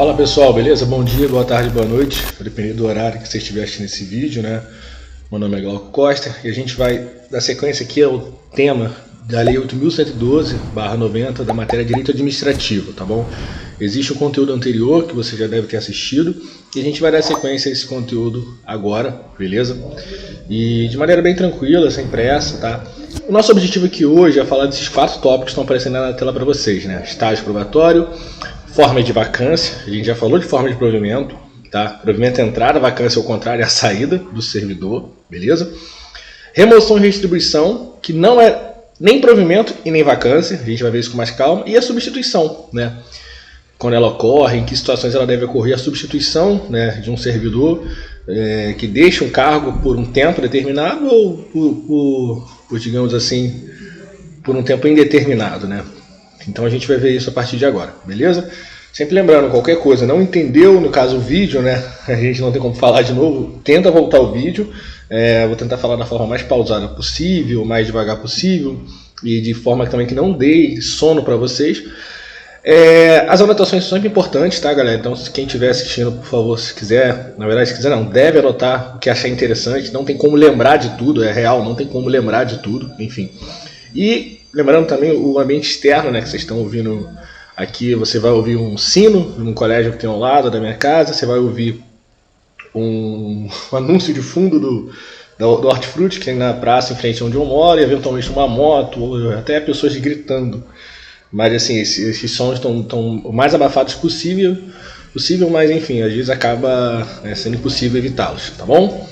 Fala pessoal, beleza? Bom dia, boa tarde, boa noite, dependendo do horário que você estiver assistindo esse vídeo, né? Meu nome é Glauco Costa e a gente vai dar sequência aqui ao tema da Lei 8.112/90 da matéria de Direito Administrativo, tá bom? Existe um conteúdo anterior que você já deve ter assistido e a gente vai dar sequência a esse conteúdo agora, beleza? E de maneira bem tranquila, sem pressa, tá? O nosso objetivo aqui hoje é falar desses 4 tópicos que estão aparecendo na tela para vocês, né? Estágio probatório, forma de vacância, a gente já falou de forma de provimento, tá? Provimento é a entrada, vacância ao contrário é a saída do servidor, beleza? Remoção e redistribuição, que não é nem provimento e nem vacância, a gente vai ver isso com mais calma, e a substituição, né? Quando ela ocorre, em que situações ela deve ocorrer a substituição, né, de um servidor que deixa um cargo por um tempo determinado ou por, digamos assim, por um tempo indeterminado, né? Então a gente vai ver isso a partir de agora, beleza? Sempre lembrando, qualquer coisa, não entendeu, no caso o vídeo, né? A gente não tem como falar de novo, tenta voltar o vídeo. Vou tentar falar da forma mais pausada possível, mais devagar possível e de forma também que não dê sono para vocês. As anotações são sempre importantes, tá, galera? Então, quem estiver assistindo, por favor, se quiser, na verdade, se quiser não, deve anotar o que achar interessante. Não tem como lembrar de tudo, é real, não tem como lembrar de tudo, enfim. E lembrando também o ambiente externo, né, que vocês estão ouvindo aqui. Você vai ouvir um sino num colégio que tem ao lado da minha casa, você vai ouvir um anúncio de fundo do Hortifruti, que tem na praça em frente onde eu moro, e eventualmente uma moto, ou até pessoas gritando. Mas assim, esses sons estão o mais abafados possível, mas enfim, às vezes acaba sendo impossível evitá-los, tá bom?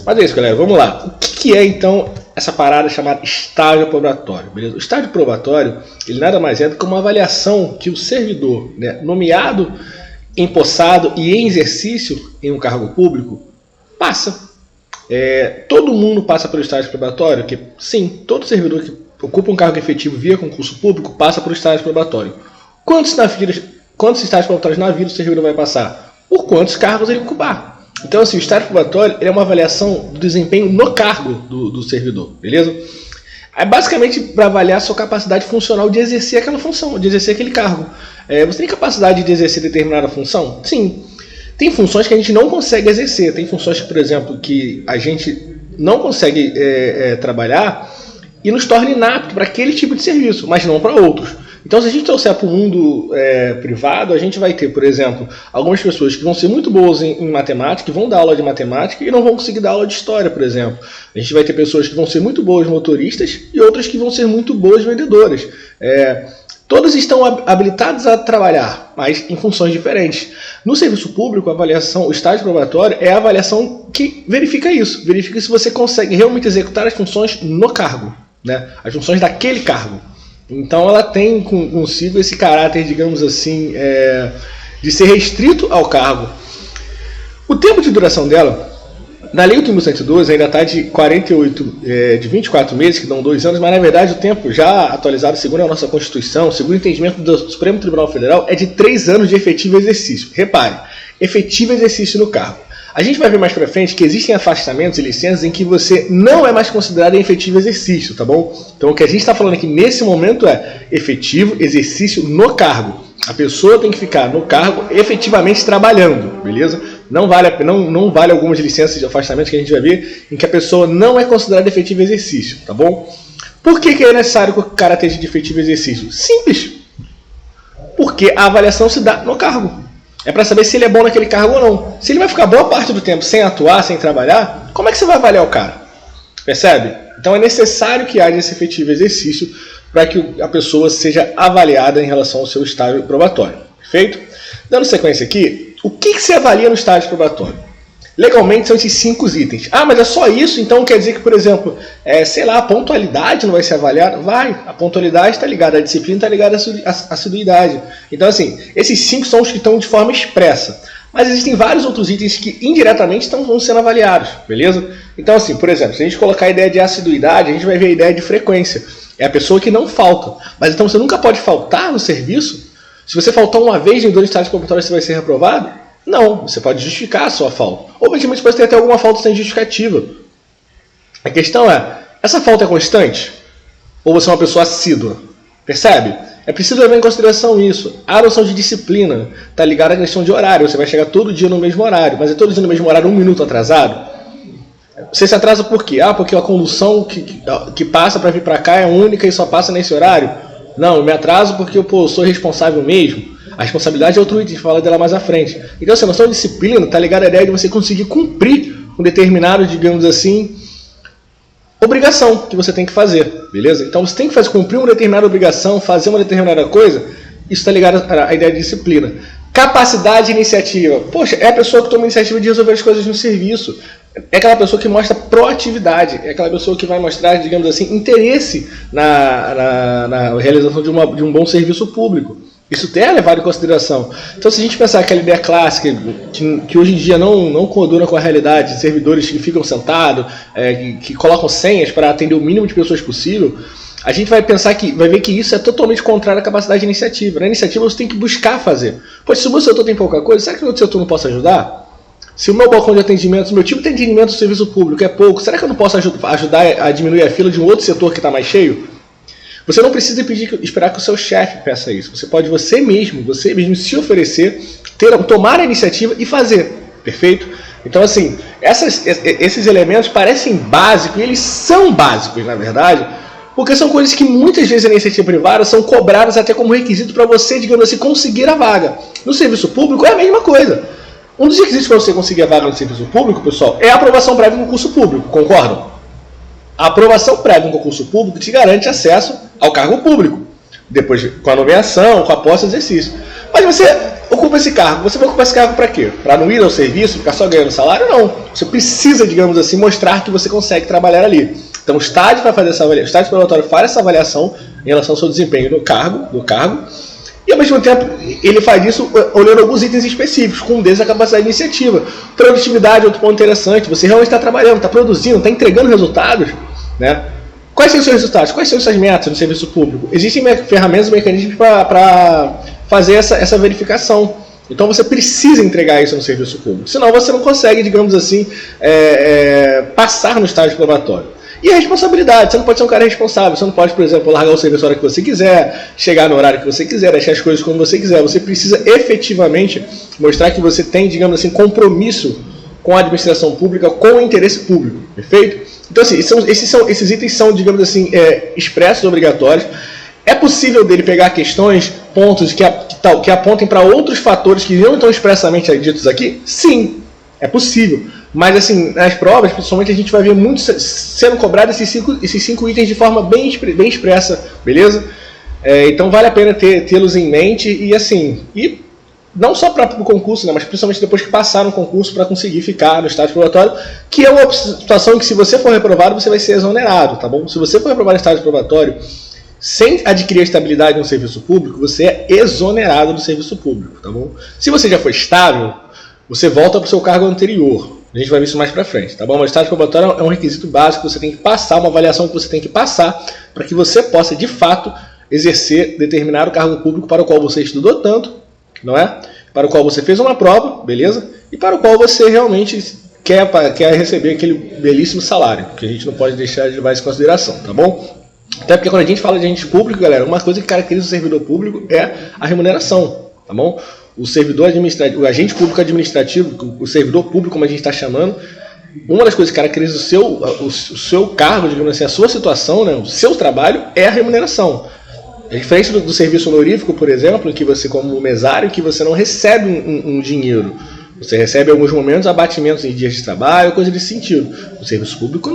Mas é isso, galera, vamos lá. O que é então essa parada chamada estágio probatório, beleza? O estágio probatório, ele nada mais é do que uma avaliação que o servidor, né, nomeado, empossado e em exercício em um cargo público, passa. Todo mundo passa pelo estágio probatório? Que, sim, todo servidor que ocupa um cargo efetivo via concurso público passa por estágio probatório. Quantos estágios probatórios na vida o servidor vai passar? Por quantos cargos ele ocupar. Então, assim, o estágio probatório é uma avaliação do desempenho no cargo do servidor, beleza? É basicamente para avaliar a sua capacidade funcional de exercer aquela função, de exercer aquele cargo. Você tem capacidade de exercer determinada função? Sim. Tem funções que a gente não consegue exercer. Tem funções, por exemplo, que a gente não consegue trabalhar e nos torna inapto para aquele tipo de serviço, mas não para outros. Então, se a gente trouxer para o mundo privado, a gente vai ter, por exemplo, algumas pessoas que vão ser muito boas em matemática, que vão dar aula de matemática e não vão conseguir dar aula de história, por exemplo. A gente vai ter pessoas que vão ser muito boas motoristas e outras que vão ser muito boas vendedoras. Todas estão habilitadas a trabalhar, mas em funções diferentes. No serviço público, a avaliação, o estágio probatório é a avaliação que verifica isso. Verifica se você consegue realmente executar as funções no cargo, né? As funções daquele cargo. Então ela tem consigo esse caráter, digamos assim, de ser restrito ao cargo. O tempo de duração dela, na Lei 8.112 ainda está de 24 meses, que dão 2 anos, mas na verdade o tempo já atualizado, segundo a nossa Constituição, segundo o entendimento do Supremo Tribunal Federal, é de 3 anos de efetivo exercício. Repare, efetivo exercício no cargo. A gente vai ver mais pra frente que existem afastamentos e licenças em que você não é mais considerado em efetivo exercício, tá bom? Então o que a gente está falando aqui nesse momento é efetivo exercício no cargo. A pessoa tem que ficar no cargo efetivamente trabalhando, beleza? Não vale algumas licenças de afastamento que a gente vai ver em que a pessoa não é considerada efetivo exercício, tá bom? Por que é necessário que o cara esteja de efetivo exercício? Simples. Porque a avaliação se dá no cargo. É para saber se ele é bom naquele cargo ou não. Se ele vai ficar boa parte do tempo sem atuar, sem trabalhar, como é que você vai avaliar o cara? Percebe? Então é necessário que haja esse efetivo exercício para que a pessoa seja avaliada em relação ao seu estágio probatório. Perfeito? Dando sequência aqui, o que se avalia no estágio probatório? Legalmente são esses 5 itens. Ah, mas é só isso? Então quer dizer que, por exemplo, sei lá, a pontualidade não vai ser avaliada? Vai, a pontualidade está ligada à disciplina, está ligada à assiduidade. Então, assim, esses 5 são os que estão de forma expressa. Mas existem vários outros itens que indiretamente estão sendo avaliados, beleza? Então, assim, por exemplo, se a gente colocar a ideia de assiduidade, a gente vai ver a ideia de frequência. É a pessoa que não falta. Mas então você nunca pode faltar no serviço? Se você faltar uma vez em 2 estágios probatórios, você vai ser reprovado? Não, você pode justificar a sua falta. Ou eventualmente pode ter até alguma falta sem justificativa. A questão é, essa falta é constante? Ou você é uma pessoa assídua? Percebe? É preciso levar em consideração isso. A noção de disciplina está ligada à questão de horário. Você vai chegar todo dia no mesmo horário, mas é todo dia no mesmo horário, 1 minuto atrasado? Você se atrasa por quê? Porque a condução que passa para vir para cá é única e só passa nesse horário? Não, eu me atraso porque eu sou responsável mesmo. A responsabilidade é outro item, a gente fala dela mais à frente. Então, essa noção de disciplina está ligada à ideia de você conseguir cumprir um determinado, digamos assim, obrigação que você tem que fazer, beleza? Então, você tem que cumprir uma determinada obrigação, fazer uma determinada coisa, isso está ligado à ideia de disciplina. Capacidade de iniciativa. Poxa, é a pessoa que toma a iniciativa de resolver as coisas no serviço. É aquela pessoa que mostra proatividade. É aquela pessoa que vai mostrar, digamos assim, interesse na realização de um bom serviço público. Isso tem a levar em consideração. Então, se a gente pensar aquela ideia clássica, que hoje em dia não conduna com a realidade, de servidores que ficam sentados, que colocam senhas para atender o mínimo de pessoas possível, a gente vai pensar vai ver que isso é totalmente contrário à capacidade de iniciativa. Na iniciativa você tem que buscar fazer. Pois se o meu setor tem pouca coisa, será que o outro setor não posso ajudar? Se o meu balcão de atendimento, se o meu tipo de atendimento do serviço público é pouco, será que eu não posso ajudar a diminuir a fila de um outro setor que está mais cheio? Você não precisa esperar que o seu chefe peça isso. Você pode você mesmo se oferecer, tomar a iniciativa e fazer. Perfeito? Então, assim, esses elementos parecem básicos, e eles são básicos, na verdade, porque são coisas que muitas vezes na iniciativa privada são cobradas até como requisito para você, digamos assim, conseguir a vaga. No serviço público é a mesma coisa. Um dos requisitos para você conseguir a vaga no serviço público, pessoal, é a aprovação prévia em concurso público. Concordam? A aprovação prévia em concurso público te garante acesso ao cargo público. Depois, com a nomeação, com a posse do exercício. Mas você ocupa esse cargo. Você vai ocupar esse cargo para quê? Para não ir ao serviço, ficar só ganhando salário? Não. Você precisa, digamos assim, mostrar que você consegue trabalhar ali. Então, o estágio vai fazer essa avaliação. O estágio probatório faz essa avaliação em relação ao seu desempenho no cargo. E, ao mesmo tempo, ele faz isso olhando alguns itens específicos, com um deles a capacidade de iniciativa. Produtividade é outro ponto interessante. Você realmente está trabalhando, está produzindo, está entregando resultados, né? Quais são os seus resultados? Quais são as suas metas no serviço público? Existem ferramentas e mecanismos para fazer essa verificação. Então você precisa entregar isso no serviço público. Senão você não consegue, digamos assim, passar no estágio probatório. E a responsabilidade, você não pode ser um cara responsável, você não pode, por exemplo, largar o serviço na hora que você quiser, chegar no horário que você quiser, deixar as coisas como você quiser. Você precisa efetivamente mostrar que você tem, digamos assim, compromisso com a administração pública, com o interesse público, perfeito? Então, assim, esses itens são, digamos assim, expressos, obrigatórios. É possível dele pegar questões, pontos que apontem para outros fatores que não estão expressamente ditos aqui? Sim, é possível. Mas, assim, nas provas, principalmente, a gente vai ver muito sendo cobrado esses cinco itens de forma bem expressa, beleza? Então, vale a pena tê-los em mente e, assim, não só para o concurso, né, mas principalmente depois que passar no concurso para conseguir ficar no estágio probatório, que é uma situação em que, se você for reprovado, você vai ser exonerado, tá bom? Se você for reprovado no estágio probatório sem adquirir a estabilidade no serviço público, você é exonerado do serviço público, tá bom? Se você já foi estável, você volta para o seu cargo anterior. A gente vai ver isso mais para frente, tá bom? Mas o estágio probatório é um requisito básico que você tem que passar, uma avaliação que você tem que passar para que você possa, de fato, exercer determinado cargo público para o qual você estudou tanto, não é? Para o qual você fez uma prova, beleza? E para o qual você realmente quer receber aquele belíssimo salário, que a gente não pode deixar de levar isso em consideração, tá bom? Até porque quando a gente fala de agente público, galera, uma coisa que caracteriza o servidor público é a remuneração, tá bom? O servidor administrativo, o agente público administrativo, o servidor público, como a gente está chamando, uma das coisas que caracteriza o seu cargo, digamos assim, a sua situação, né, o seu trabalho, é a remuneração. É diferente do serviço honorífico, por exemplo, em que você, como mesário, que você não recebe um dinheiro. Você recebe, em alguns momentos, abatimentos em dias de trabalho, coisa desse sentido. No serviço público,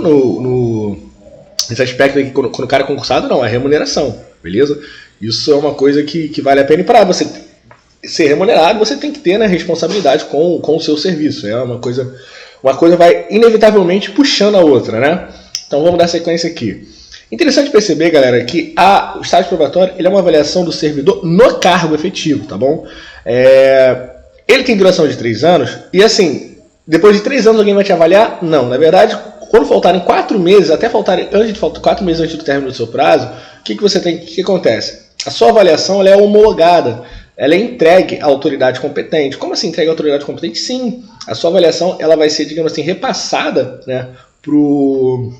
nesse aspecto aqui, quando o cara é concursado, não, é remuneração, beleza? Isso é uma coisa que vale a pena. E para você ser remunerado, você tem que ter, né, responsabilidade com o seu serviço. É uma coisa vai inevitavelmente puxando a outra, né? Então vamos dar sequência aqui. Interessante perceber, galera, que o estágio probatório ele é uma avaliação do servidor no cargo efetivo, tá bom? Ele tem duração de 3 anos e, assim, depois de 3 anos alguém vai te avaliar? Não, na verdade, quando faltarem 4 meses, até faltarem 4 meses antes do término do seu prazo, o que acontece? A sua avaliação ela é homologada, ela é entregue à autoridade competente. Como assim entregue à autoridade competente? Sim, a sua avaliação ela vai ser, digamos assim, repassada, né, pro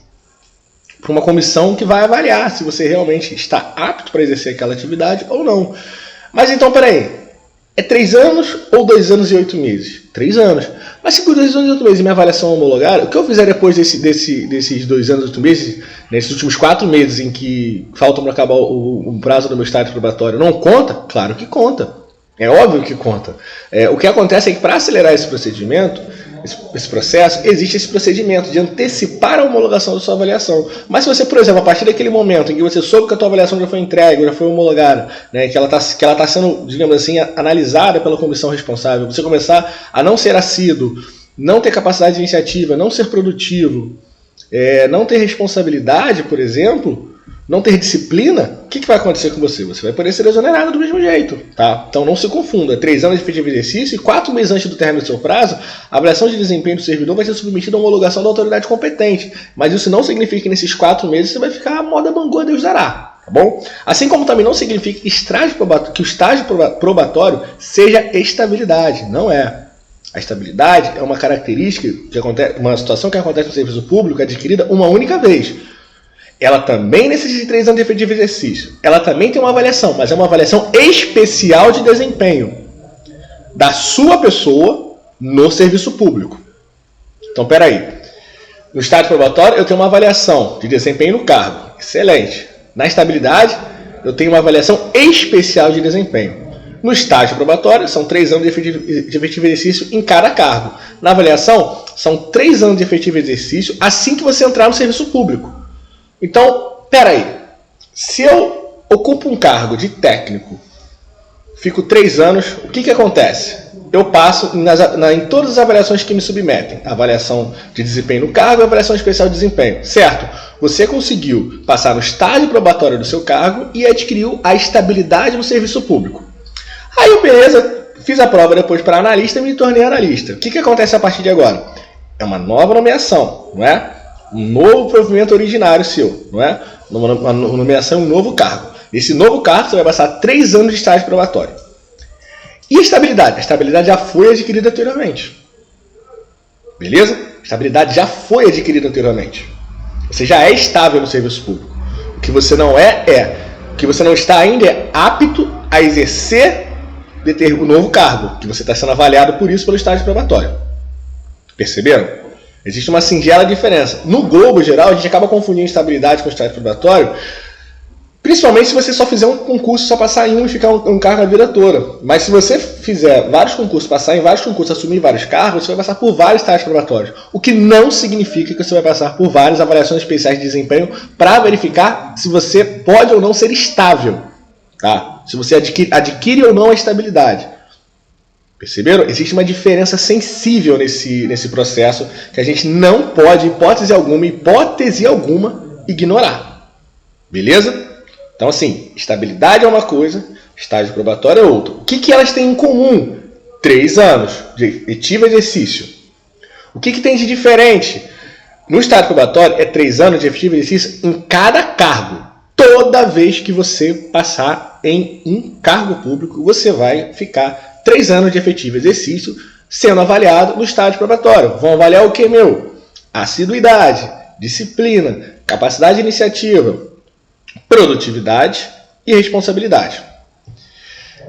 para uma comissão que vai avaliar se você realmente está apto para exercer aquela atividade ou não. Mas então, peraí, é 3 anos ou 2 anos e 8 meses? 3 anos. Mas se por 2 anos e 8 meses minha avaliação homologada, o que eu fizer depois desses 2 anos e 8 meses, nesses últimos 4 meses em que faltam para acabar o prazo do meu estágio probatório, não conta? Claro que conta. É óbvio que conta. O que acontece é que para acelerar esse procedimento, esse processo, existe esse procedimento de antecipar a homologação da sua avaliação. Mas se você, por exemplo, a partir daquele momento em que você soube que a sua avaliação já foi entregue, já foi homologada, né, que ela está sendo, digamos assim, analisada pela comissão responsável, você começar a não ser assíduo, não ter capacidade de iniciativa, não ser produtivo, não ter responsabilidade, por exemplo, não ter disciplina, o que vai acontecer com você? Você vai poder ser exonerado do mesmo jeito, tá? Então não se confunda, 3 anos de efetivo exercício e 4 meses antes do término do seu prazo, a avaliação de desempenho do servidor vai ser submetida a homologação da autoridade competente. Mas isso não significa que nesses 4 meses você vai ficar a moda Bangô, Deus dará, tá bom? Assim como também não significa que o estágio probatório seja estabilidade, não é. A estabilidade é uma característica, uma situação que acontece no serviço público adquirida uma única vez. Ela também necessita de 3 anos de efetivo exercício. Ela também tem uma avaliação, mas é uma avaliação especial de desempenho da sua pessoa no serviço público. Então, peraí. No estágio probatório, eu tenho uma avaliação de desempenho no cargo. Excelente. Na estabilidade, eu tenho uma avaliação especial de desempenho. No estágio probatório, são 3 anos de efetivo exercício em cada cargo. Na avaliação, são 3 anos de efetivo exercício assim que você entrar no serviço público. Então, peraí, se eu ocupo um cargo de técnico, fico 3 anos, o que acontece? Eu passo em todas as avaliações que me submetem. Avaliação de desempenho no cargo e avaliação especial de desempenho. Certo? Você conseguiu passar no estágio probatório do seu cargo e adquiriu a estabilidade no serviço público. Aí, beleza, fiz a prova depois para analista e me tornei analista. O que acontece a partir de agora? É uma nova nomeação, não é? Um novo provimento originário seu, não é? Uma nomeação, um novo cargo. Nesse novo cargo, você vai passar 3 anos de estágio probatório. E a estabilidade? A estabilidade já foi adquirida anteriormente. Beleza? A estabilidade já foi adquirida anteriormente. Você já é estável no serviço público. O que você não o que você não está ainda é apto a exercer o novo cargo, que você está sendo avaliado por isso pelo estágio probatório. Perceberam? Existe uma singela diferença. No globo geral, a gente acaba confundindo estabilidade com estágio probatório, principalmente se você só fizer um concurso, só passar em um e ficar um cargo na vida toda. Mas se você fizer vários concursos, passar em vários concursos, assumir vários cargos, você vai passar por vários estágios probatórios. O que não significa que você vai passar por várias avaliações especiais de desempenho para verificar se você pode ou não ser estável. Tá? Se você adquire ou não a estabilidade. Perceberam? Existe uma diferença sensível nesse processo que a gente não pode, hipótese alguma, ignorar. Beleza? Então, assim, estabilidade é uma coisa, estágio probatório é outra. O que elas têm em comum? 3 anos de efetivo exercício. O que tem de diferente? No estágio probatório é 3 anos de efetivo exercício em cada cargo. Toda vez que você passar em um cargo público, você vai ficar 3 anos de efetivo exercício sendo avaliado no estágio probatório. Vão avaliar o que, assiduidade, disciplina, capacidade de iniciativa, produtividade e responsabilidade.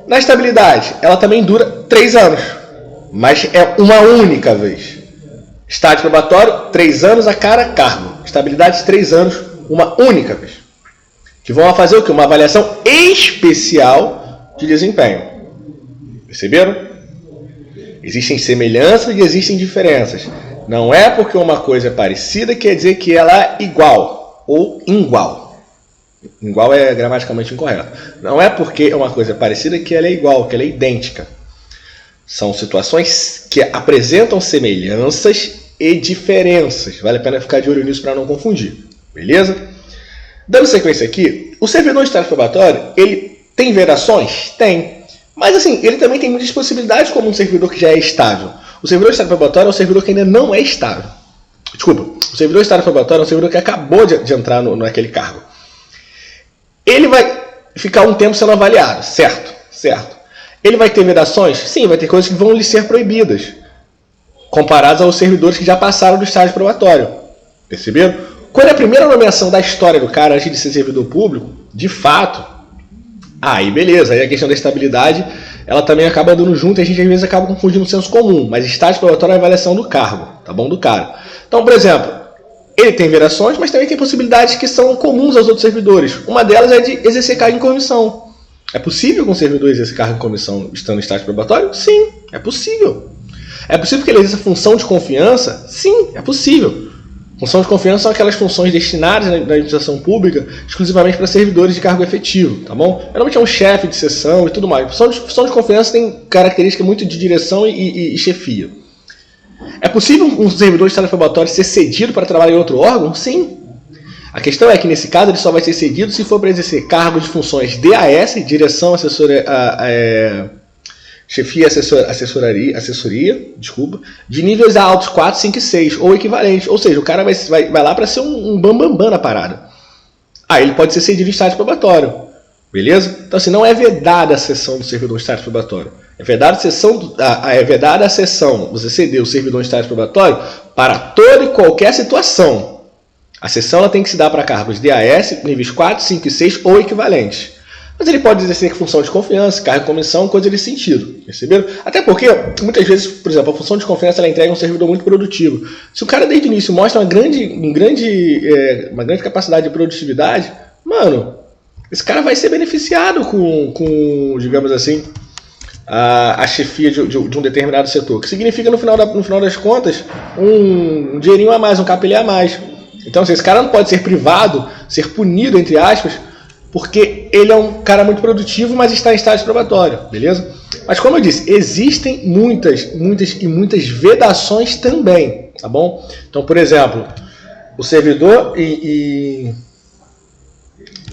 Na estabilidade, ela também dura 3 anos, mas é uma única vez. Estágio probatório, 3 anos a cada cargo. Estabilidade, 3 anos, uma única vez. Que vão fazer o quê? Uma avaliação especial de desempenho. Perceberam? Existem semelhanças e existem diferenças. Não é porque uma coisa é parecida quer dizer que ela é igual ou igual. Igual é gramaticalmente incorreto. Não é porque uma coisa é parecida que ela é igual, que ela é idêntica. São situações que apresentam semelhanças e diferenças. Vale a pena ficar de olho nisso para não confundir. Beleza? Dando sequência aqui, o servidor de estágio probatório, ele tem vedações? Tem. Mas assim, ele também tem muitas possibilidades como um servidor que já é estável. O servidor de estágio probatório é um servidor que ainda não é estável. Desculpa, o servidor de estágio probatório é um servidor que acabou de entrar naquele cargo. Ele vai ficar um tempo sendo avaliado, certo? Certo. Ele vai ter vedações? Sim, vai ter coisas que vão lhe ser proibidas, comparadas aos servidores que já passaram do estágio probatório. Perceberam? Quando é a primeira nomeação da história do cara antes de ser servidor público, de fato, aí beleza, aí a questão da estabilidade, ela também acaba andando junto e a gente às vezes acaba confundindo o senso comum, mas estágio probatório é a avaliação do cargo, tá bom, do cara. Então, por exemplo, ele tem variações, mas também tem possibilidades que são comuns aos outros servidores. Uma delas é de exercer cargo em comissão. É possível que um servidor exerça cargo em comissão estando em estágio probatório? Sim, é possível. É possível que ele exerça função de confiança? Sim, é possível. Função de confiança são aquelas funções destinadas na administração pública exclusivamente para servidores de cargo efetivo, tá bom? Geralmente é um chefe de seção e tudo mais. Função de confiança tem característica muito de direção e chefia. É possível um servidor de estágio probatório ser cedido para trabalhar em outro órgão? Sim. A questão é que, nesse caso, ele só vai ser cedido se for para exercer cargo de funções DAS, direção, assessoria, chefia, assessoria, de níveis altos, 4, 5 e 6, ou equivalente. Ou seja, o cara vai lá para ser um bambambam na parada. Aí ele pode ser cedido em estágio probatório. Beleza? Então, assim, não é vedada a sessão do servidor em estágio probatório. É vedada a sessão, você ceder o servidor em estágio probatório para toda e qualquer situação. A sessão ela tem que se dar para cargos DAS, níveis 4, 5 e 6 ou equivalentes. Mas ele pode exercer função de confiança, cargo de comissão, coisa desse sentido. Perceberam? Até porque, muitas vezes, por exemplo, a função de confiança ela entrega um servidor muito produtivo. Se o cara desde o início mostra uma grande capacidade de produtividade, mano, esse cara vai ser beneficiado com digamos assim, a chefia de um determinado setor. Que significa, no final das contas, um dinheirinho a mais, um capelé a mais. Então, assim, esse cara não pode ser privado, ser punido, entre aspas, porque ele é um cara muito produtivo, mas está em estágio probatório, beleza? Mas, como eu disse, existem muitas vedações também, tá bom? Então, por exemplo, o servidor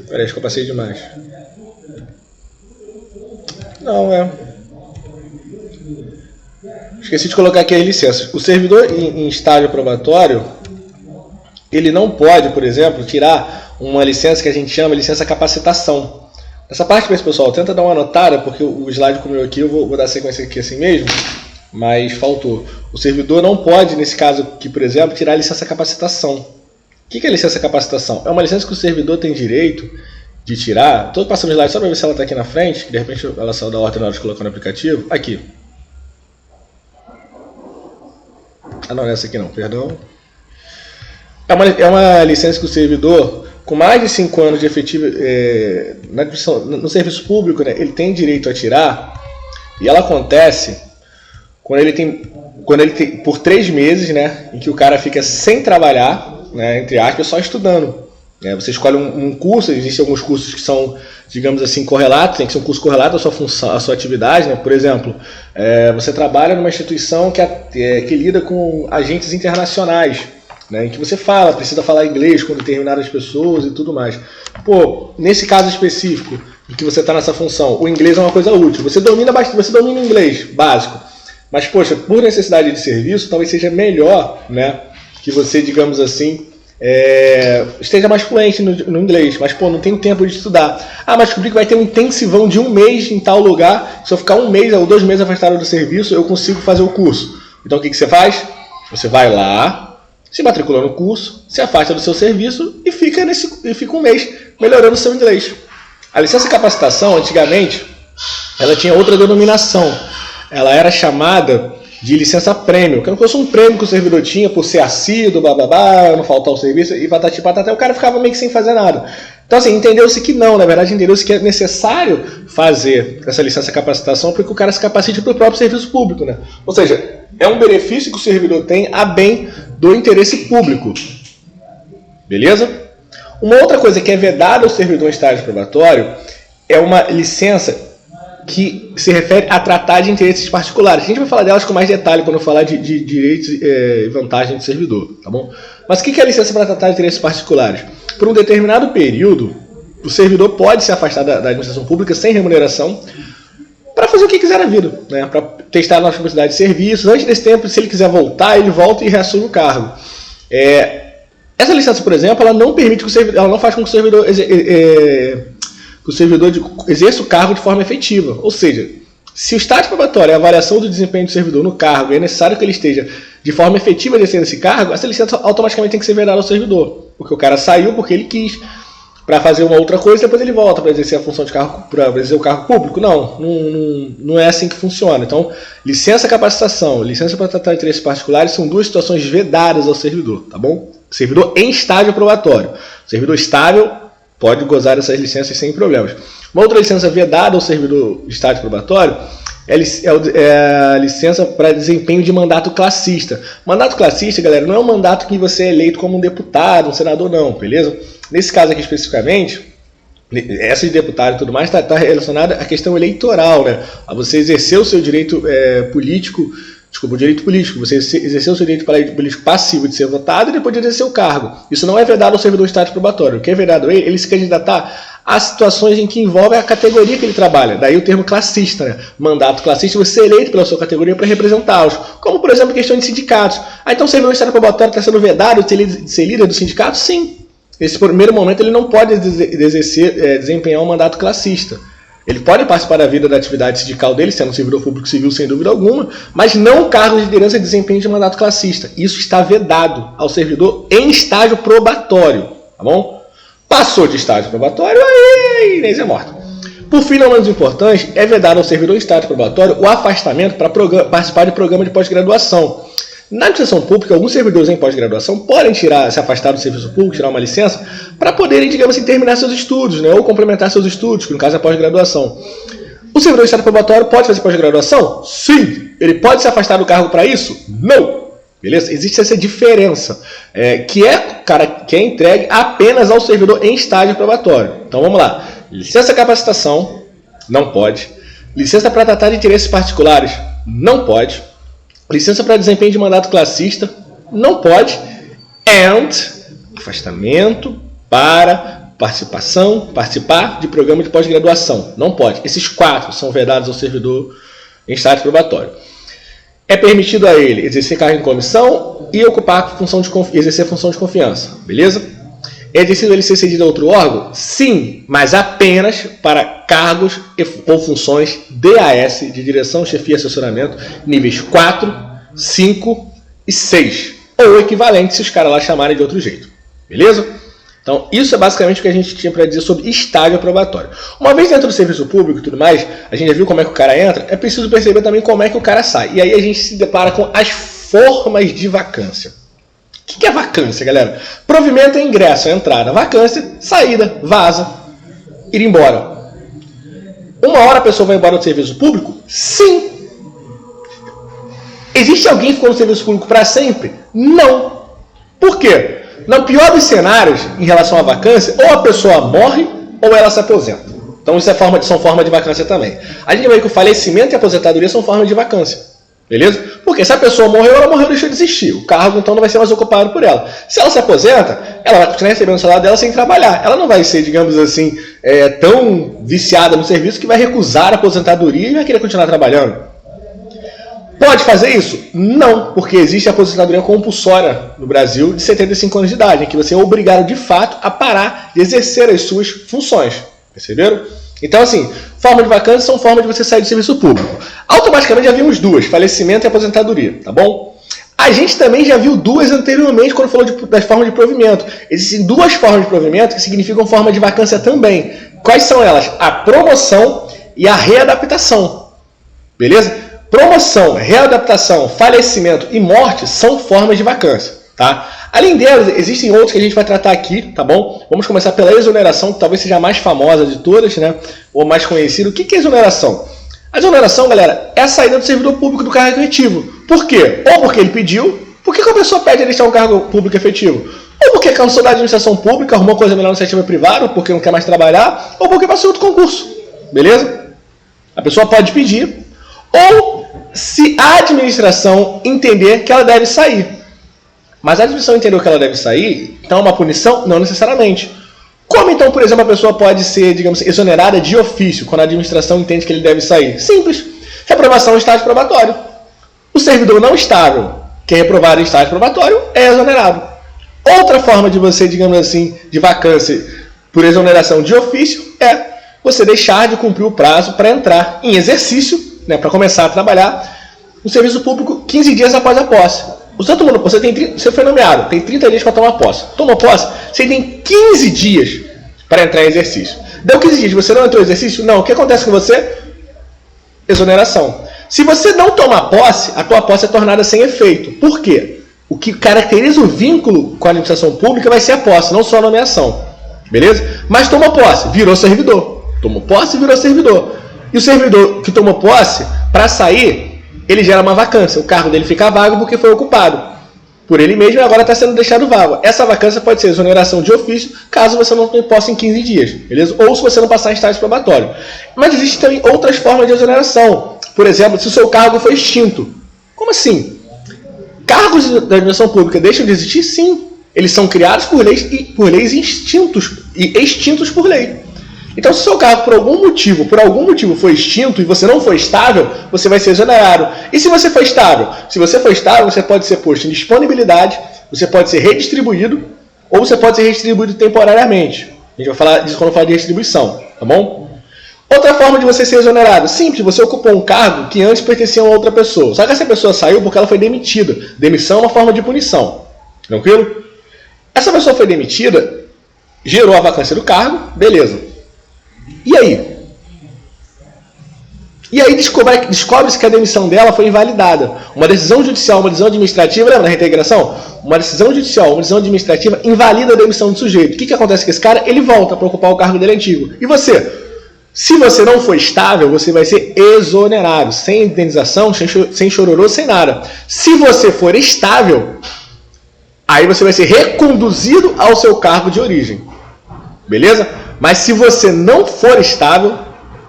Peraí, acho que eu passei demais. Esqueci de colocar aqui as licenças. O servidor em estágio probatório, ele não pode, por exemplo, tirar uma licença que a gente chama de licença capacitação. Essa parte, pessoal, tenta dar uma anotada, porque o slide comeu aqui, eu vou dar sequência aqui assim mesmo, mas faltou. O servidor não pode, nesse caso aqui, por exemplo, tirar a licença capacitação. O que é licença capacitação? É uma licença que o servidor tem direito de tirar. Estou passando o slide só para ver se ela está aqui na frente, que de repente ela saiu da ordem na hora de colocar no aplicativo. Aqui. Ah, não, essa aqui não, perdão. É uma licença que o servidor, com mais de 5 anos de efetivo no serviço público, né, ele tem direito a tirar, e ela acontece quando ele tem por 3 meses, né, em que o cara fica sem trabalhar, né, entre aspas, só estudando. Você escolhe um curso, existem alguns cursos que são, digamos assim, correlatos, tem que ser um curso correlato à sua função, à sua atividade, né? Por exemplo, você trabalha numa instituição que lida com agentes internacionais, né, em que você precisa falar inglês com determinadas pessoas e tudo mais. Nesse caso específico, em que você está nessa função, o inglês é uma coisa útil. Você domina inglês básico, mas, poxa, por necessidade de serviço, talvez seja melhor, né, que você, digamos assim, esteja mais fluente no inglês, mas não tenho tempo de estudar. Mas descobri que vai ter um intensivão de 1 mês em tal lugar, se eu ficar 1 mês ou 2 meses afastado do serviço, eu consigo fazer o curso. Então o que você faz? Você vai lá, se matricula no curso, se afasta do seu serviço e fica 1 mês melhorando o seu inglês. A licença capacitação, antigamente, ela tinha outra denominação. Ela era chamada de licença prêmio, que não fosse um prêmio que o servidor tinha por ser assíduo, não faltar o serviço, e patati patata, o cara ficava meio que sem fazer nada. Então, assim, entendeu-se que não, na verdade, entendeu-se que é necessário fazer essa licença capacitação porque o cara se capacite para o próprio serviço público, né? Ou seja, é um benefício que o servidor tem a bem do interesse público. Beleza? Uma outra coisa que é vedada ao servidor em estágio probatório é uma licença que se refere a tratar de interesses particulares. A gente vai falar delas com mais detalhe quando eu falar de direitos e vantagens do servidor, tá bom? Mas o que é a licença para tratar de interesses particulares? Por um determinado período, o servidor pode se afastar da administração pública sem remuneração para fazer o que quiser na vida, né? Para testar a nossa capacidade de serviços. Antes desse tempo, se ele quiser voltar, ele volta e reassume o cargo. Essa licença, por exemplo, ela não permite que o servidor, ela não faz com que o servidor exerça o cargo de forma efetiva. Ou seja, se o estágio probatório é a avaliação do desempenho do servidor no cargo e é necessário que ele esteja de forma efetiva exercendo esse cargo, essa licença automaticamente tem que ser vedada ao servidor. Porque o cara saiu porque ele quis para fazer uma outra coisa, depois ele volta para exercer a função de cargo, para exercer o cargo público. Não é assim que funciona. Então, licença capacitação, licença para tratar de interesses particulares são duas situações vedadas ao servidor, tá bom? Servidor em estágio aprobatório. Servidor estável pode gozar dessas licenças sem problemas. Uma outra licença vedada ao servidor de estágio probatório é a licença para desempenho de mandato classista. Mandato classista, galera, não é um mandato que você é eleito como um deputado, um senador, não, beleza? Nesse caso aqui especificamente, essa de deputado e tudo mais está relacionada à questão eleitoral, né? A você exercer o seu direito político, o direito político, você exercer o seu direito político passivo de ser votado e depois de exercer o cargo. Isso não é vedado ao servidor de estágio probatório. O que é vedado a ele se candidatar a situações em que envolvem a categoria que ele trabalha. Daí o termo classista, né? Mandato classista, você é eleito pela sua categoria para representá-los. Como, por exemplo, questão de sindicatos. Então o servidor de estágio probatório está sendo vedado de ser líder do sindicato? Sim. Nesse primeiro momento ele não pode desempenhar um mandato classista. Ele pode participar da vida da atividade sindical dele, sendo um servidor público civil sem dúvida alguma, mas não cargo de liderança e desempenho de mandato classista. Isso está vedado ao servidor em estágio probatório, tá bom? Passou de estágio probatório, aí Inês é morta. Por fim, não menos importante, é vedado ao servidor em estágio probatório o afastamento para participar de programa de pós-graduação. Na administração pública, alguns servidores em pós-graduação podem se afastar do serviço público, tirar uma licença, para poderem, digamos assim, terminar seus estudos, né? Ou complementar seus estudos, que no caso é pós-graduação. O servidor de estágio probatório pode fazer pós-graduação? Sim. Ele pode se afastar do cargo para isso? Não. Beleza? Existe essa diferença, que é entregue apenas ao servidor em estágio probatório. Então vamos lá. Licença capacitação? Não pode. Licença para tratar de interesses particulares? Não pode. Licença para desempenho de mandato classista? Não pode. And afastamento para participar de programa de pós-graduação? Não pode. Esses 4 são vedados ao servidor em estágio probatório. É permitido a ele exercer cargo em comissão e exercer função de confiança. Beleza? É decidido ele ser cedido a outro órgão? Sim, mas apenas para cargos ou funções DAS, de direção, chefia e assessoramento, níveis 4, 5 e 6. Ou equivalente, se os caras lá chamarem de outro jeito. Beleza? Então, isso é basicamente o que a gente tinha para dizer sobre estágio probatório. Uma vez dentro do serviço público e tudo mais, a gente já viu como é que o cara entra, é preciso perceber também como é que o cara sai. E aí a gente se depara com as formas de vacância. O que é vacância, galera? Provimento é ingresso, é entrada. Vacância, saída, vaza, ir embora. Uma hora a pessoa vai embora do serviço público? Sim. Existe alguém que ficou no serviço público para sempre? Não. Por quê? No pior dos cenários, em relação à vacância, ou a pessoa morre ou ela se aposenta. Então isso são formas de vacância também. A gente vê que o falecimento e a aposentadoria são formas de vacância. Beleza? Porque se a pessoa morreu, ela morreu, deixou de existir. O cargo, então, não vai ser mais ocupado por ela. Se ela se aposenta, ela vai continuar recebendo o salário dela sem trabalhar. Ela não vai ser, digamos assim, tão viciada no serviço que vai recusar a aposentadoria e vai querer continuar trabalhando. Pode fazer isso? Não, porque existe a aposentadoria compulsória no Brasil de 75 anos de idade, em que você é obrigado, de fato, a parar de exercer as suas funções. Perceberam? Então, assim, forma de vacância são formas de você sair do serviço público. Automaticamente já vimos 2, falecimento e aposentadoria, tá bom? A gente também já viu 2 anteriormente quando falou das formas de provimento. Existem 2 formas de provimento que significam forma de vacância também. Quais são elas? A promoção e a readaptação. Beleza? Promoção, readaptação, falecimento e morte são formas de vacância, tá? Além delas, existem outros que a gente vai tratar aqui, tá bom? Vamos começar pela exoneração, que talvez seja a mais famosa de todas, né? Ou mais conhecida. O que é exoneração? A exoneração, galera, é a saída do servidor público do cargo efetivo. Por quê? Ou porque ele pediu. Por que a pessoa pede a deixar um cargo público efetivo? Ou porque cansou da administração pública, arrumou coisa melhor no iniciativa privada, ou porque não quer mais trabalhar, ou porque passou outro concurso. Beleza? A pessoa pode pedir. Ou se a administração entender que ela deve sair. Mas a administração entendeu que ela deve sair, então uma punição? Não necessariamente. Como então, por exemplo, a pessoa pode ser, digamos, exonerada de ofício, quando a administração entende que ele deve sair? Simples. Reprovação em estágio probatório. O servidor não estável, que é reprovado em estágio probatório, é exonerado. Outra forma de você, digamos assim, de vacância por exoneração de ofício é você deixar de cumprir o prazo para entrar em exercício, né, para começar a trabalhar no serviço público 15 dias após a posse. Você foi nomeado, tem 30 dias para tomar posse. Tomou posse, você tem 15 dias para entrar em exercício. Deu 15 dias, você não entrou em exercício? Não. O que acontece com você? Exoneração. Se você não tomar posse, a tua posse é tornada sem efeito. Por quê? O que caracteriza o vínculo com a administração pública vai ser a posse, não só a nomeação. Beleza? Mas tomou posse, virou servidor. Tomou posse, virou servidor. E o servidor que tomou posse, para sair, ele gera uma vacância. O cargo dele fica vago porque foi ocupado por ele mesmo e agora está sendo deixado vago. Essa vacância pode ser exoneração de ofício, caso você não tenha posse em 15 dias. Beleza? Ou se você não passar em estágio probatório. Mas existem também outras formas de exoneração. Por exemplo, se o seu cargo foi extinto. Como assim? Cargos da administração pública deixam de existir? Sim. Eles são criados por leis extintos por lei. Então, se o seu cargo por algum motivo foi extinto e você não foi estável, você vai ser exonerado. E se você for estável? Se você for estável, você pode ser posto em disponibilidade, você pode ser redistribuído, ou você pode ser redistribuído temporariamente. A gente vai falar disso quando falar de redistribuição, tá bom? Outra forma de você ser exonerado, simples, você ocupou um cargo que antes pertencia a outra pessoa. Só que essa pessoa saiu porque ela foi demitida. Demissão é uma forma de punição. Tranquilo? Essa pessoa foi demitida, gerou a vacância do cargo, beleza. E aí? E aí descobre-se que a demissão dela foi invalidada. Uma decisão judicial, uma decisão administrativa, lembra da reintegração? Uma decisão judicial, uma decisão administrativa invalida a demissão do sujeito. O que acontece com esse cara? Ele volta para ocupar o cargo dele antigo. E você? Se você não for estável, você vai ser exonerado, sem indenização, sem chororô, sem nada. Se você for estável, aí você vai ser reconduzido ao seu cargo de origem. Beleza? Mas se você não for estável,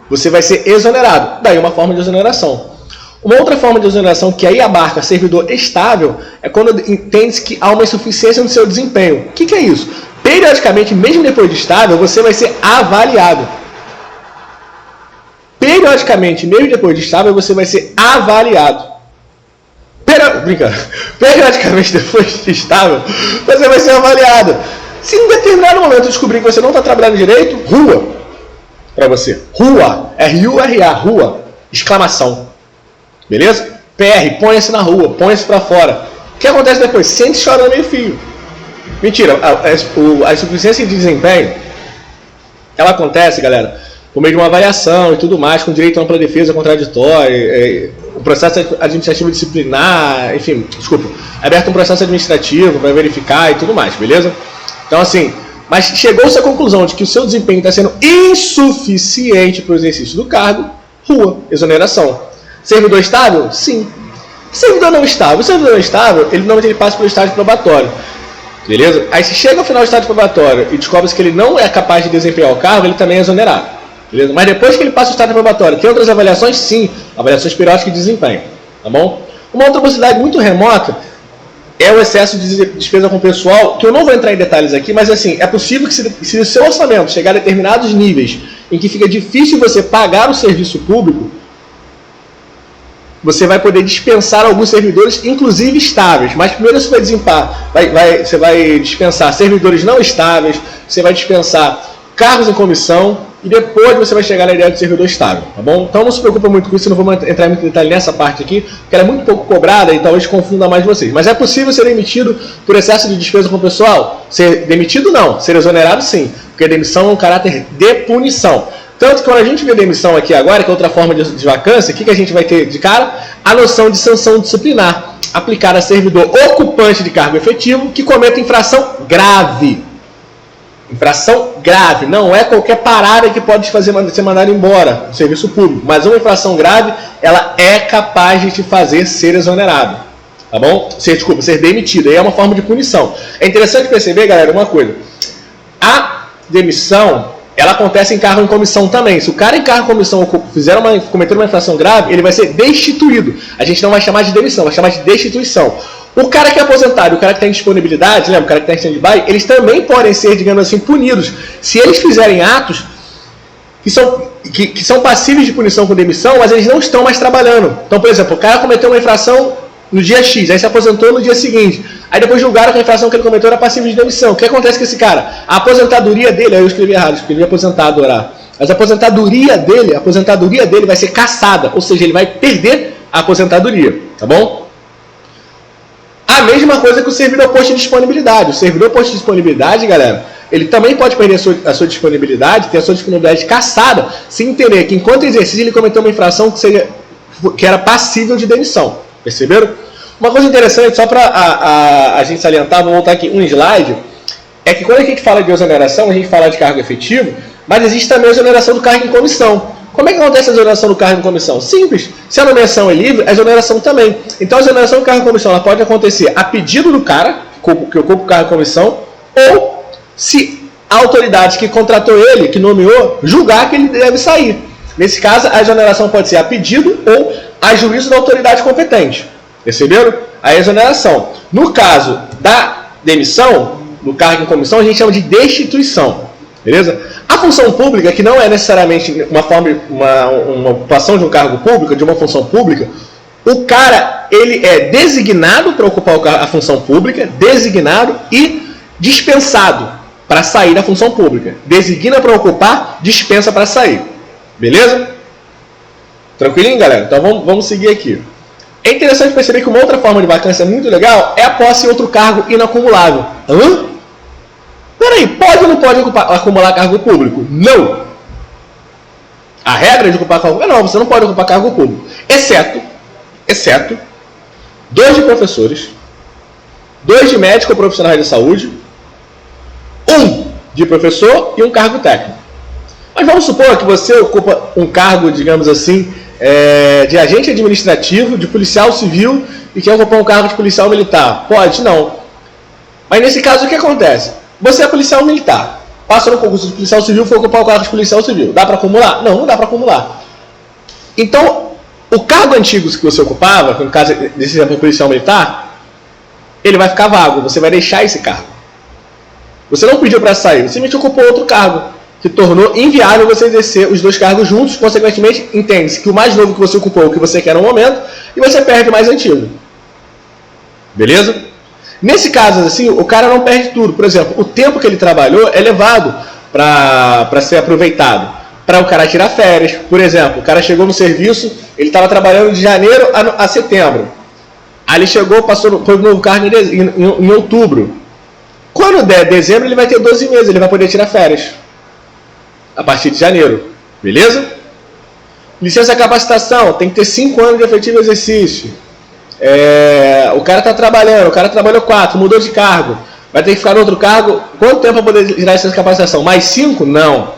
você vai ser exonerado. Daí uma forma de exoneração. Uma outra forma de exoneração que aí abarca servidor estável é quando entende-se que há uma insuficiência no seu desempenho. O que é isso? Periodicamente, mesmo depois de estável, você vai ser avaliado. Periodicamente, mesmo depois de estável, você vai ser avaliado. Periodicamente, depois de estável, você vai ser avaliado. Se em determinado momento descobrir que você não está trabalhando direito, rua para você. Rua. R-U-R-A. Rua. Exclamação. Beleza? PR. Põe-se na rua. Põe-se para fora. O que acontece depois? Sente chorando meio fio. Mentira. A insuficiência de desempenho, ela acontece, galera, por meio de uma avaliação e tudo mais, com direito a ampla defesa contraditória, o processo administrativo disciplinar, enfim, desculpa, é aberto um processo administrativo para verificar e tudo mais, beleza? Então, assim, mas chegou-se à conclusão de que o seu desempenho está sendo insuficiente para o exercício do cargo, rua, exoneração. Servidor estável? Sim. Servidor não estável. O servidor não estável, ele normalmente passa pelo estágio probatório. Beleza? Aí se chega ao final do estágio probatório e descobre-se que ele não é capaz de desempenhar o cargo, ele também é exonerado. Beleza? Mas depois que ele passa o estágio probatório, tem outras avaliações? Sim. Avaliações periódicas de desempenho. Tá bom? Uma outra possibilidade muito remota é o excesso de despesa com o pessoal, que eu não vou entrar em detalhes aqui, mas assim, é possível que se o seu orçamento chegar a determinados níveis em que fica difícil você pagar o serviço público, você vai poder dispensar alguns servidores, inclusive estáveis. Mas primeiro você vai dispensar servidores não estáveis, você vai dispensar cargos em comissão, e depois você vai chegar na ideia de servidor estável, tá bom? Então não se preocupa muito com isso, eu não vou entrar em muito detalhe nessa parte aqui, porque ela é muito pouco cobrada e talvez confunda mais vocês. Mas é possível ser demitido por excesso de despesa com o pessoal? Ser demitido não, ser exonerado sim, porque a demissão é um caráter de punição. Tanto que quando a gente vê demissão aqui agora, que é outra forma de vacância, o que a gente vai ter de cara? A noção de sanção disciplinar, aplicada a servidor ocupante de cargo efetivo que cometa infração grave. Infração grave, não é qualquer parada que pode ser mandado embora do serviço público, mas uma infração grave, ela é capaz de te fazer ser exonerado, tá bom? Ser demitido, aí é uma forma de punição. É interessante perceber, galera, uma coisa, a demissão, ela acontece em cargo em comissão também. Se o cara em cargo em comissão cometer uma infração grave, ele vai ser destituído. A gente não vai chamar de demissão, vai chamar de destituição. O cara que é aposentado e o cara que está em disponibilidade, lembra, o cara que está em stand-by, eles também podem ser, digamos assim, punidos. Se eles fizerem atos que são passíveis de punição com demissão, mas eles não estão mais trabalhando. Então, por exemplo, o cara cometeu uma infração no dia X, aí se aposentou no dia seguinte. Aí depois julgaram que a infração que ele cometeu era passível de demissão. O que acontece com esse cara? A aposentadoria dele, aí eu escrevi errado, escrevi aposentado, mas a aposentadoria dele vai ser cassada, ou seja, ele vai perder a aposentadoria, tá bom? A mesma coisa que o servidor post de disponibilidade. O servidor post de disponibilidade, galera, ele também pode perder a sua disponibilidade, ter a sua disponibilidade caçada, se entender que enquanto exercício ele cometeu uma infração que era passível de demissão. Perceberam? Uma coisa interessante, só para a gente salientar, vou voltar aqui um slide, é que quando a gente fala de exoneração, a gente fala de cargo efetivo, mas existe também a exoneração do cargo em comissão. Como é que acontece a exoneração do cargo em comissão? Simples. Se a nomeação é livre, a exoneração também. Então a exoneração do cargo em comissão ela pode acontecer a pedido do cara, que ocupa o cargo em comissão, ou se a autoridade que contratou ele, que nomeou, julgar que ele deve sair. Nesse caso, a exoneração pode ser a pedido ou a juízo da autoridade competente. Perceberam? A exoneração. No caso da demissão, no cargo em comissão, a gente chama de destituição. Beleza? A função pública, que não é necessariamente uma ocupação de um cargo público, de uma função pública, o cara ele é designado para ocupar a função pública, designado e dispensado para sair da função pública. Designa para ocupar, dispensa para sair. Beleza? Tranquilinho, galera? Então vamos seguir aqui. É interessante perceber que uma outra forma de vacância muito legal é a posse em outro cargo inacumulável. Hã? Peraí, pode ou não pode acumular cargo público? Não! A regra de ocupar cargo público não, você não pode ocupar cargo público. Exceto 2 de professores, 2 de médico ou profissionais de saúde, 1 de professor e um cargo técnico. Mas vamos supor que você ocupa um cargo, digamos assim, de agente administrativo, de policial civil e quer ocupar um cargo de policial militar. Pode? Não. Mas nesse caso o que acontece? Você é policial militar, passa no concurso de policial civil, foi ocupar o cargo de policial civil. Dá para acumular? Não, não dá para acumular. Então, o cargo antigo que você ocupava, no caso desse exemplo policial militar, ele vai ficar vago, você vai deixar esse cargo. Você não pediu para sair, você simplesmente ocupou outro cargo, que tornou inviável você exercer os 2 cargos juntos, consequentemente, entende-se que o mais novo que você ocupou, o que você quer no momento, e você perde o mais antigo. Beleza? Nesse caso, assim, o cara não perde tudo. Por exemplo, o tempo que ele trabalhou é levado para ser aproveitado. Para o cara tirar férias. Por exemplo, o cara chegou no serviço, ele estava trabalhando de janeiro a setembro. Aí ele chegou, passou foi no novo cargo em outubro. Quando der dezembro, ele vai ter 12 meses, ele vai poder tirar férias. A partir de janeiro. Beleza? Licença capacitação, tem que ter 5 anos de efetivo exercício. O cara está trabalhando, o cara trabalhou 4, mudou de cargo, vai ter que ficar no outro cargo. Quanto tempo para poder tirar essa capacitação? Mais 5? Não.